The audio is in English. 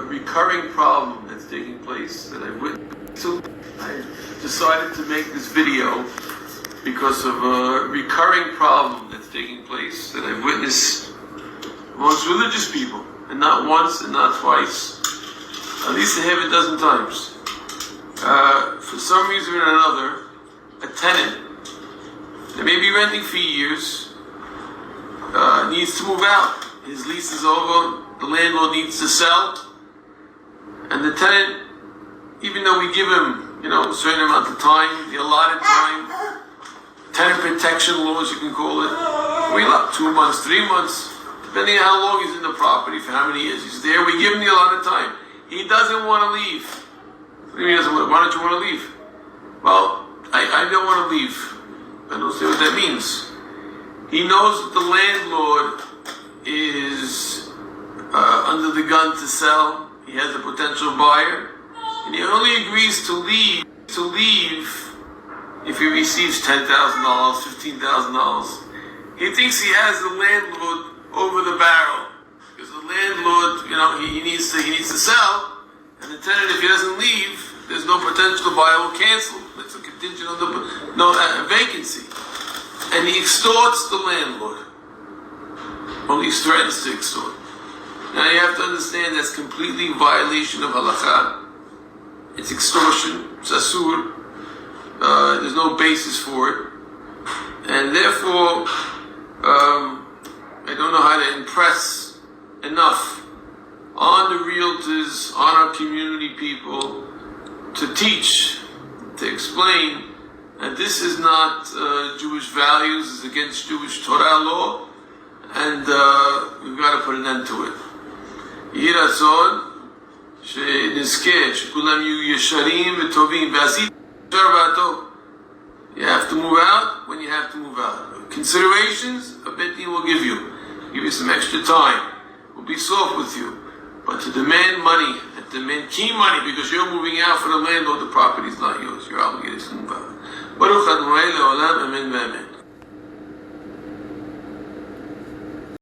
recurring problem that's taking place that I've witnessed. So I decided to make this video because of a recurring problem that's taking place that I've witnessed amongst religious people, and not once and not twice, at least a half a dozen times. For some reason or another, a tenant that may be renting for years needs to move out. His lease is over, the landlord needs to sell, and the tenant, even though we give him, a certain amount of time, the allotted time, tenant protection laws, you can call it, 2 months, 3 months, depending on how long he's in the property, for how many years he's there, we give him the allotted time. He doesn't want to leave. What do you mean he doesn't want? Why don't you want to leave? Well, I don't want to leave. I don't see what that means. He knows that the landlord is under the gun to sell. He has a potential buyer, and he only agrees to leave if he receives $10,000, $15,000. He thinks he has the landlord over the barrel because the landlord, he needs to sell, and the tenant, if he doesn't leave, there's no potential buyer will cancel. It's a contingent on the vacancy, and he extorts the landlord. Or he threatens to extort. Now you have to understand that's completely violation of halacha. It's extortion, it's asur. There's no basis for it, and therefore I don't know how to impress enough on the realtors, on our community people, to teach, to explain that this is not Jewish values, it's against Jewish Torah law, and we've got to put an end to it. יהי רצון שנזכה שכולם יהיו ישרים וטובים ועשית ישר ועטוב. You have to move out when you have to move out. Considerations, a bit will give you some extra time. We'll be soft with you. But to demand money, and demand key money because you're moving out for the landlord, the property is not yours. You're obligated to move out. Baruch Adonai le'olam, amen v'amen.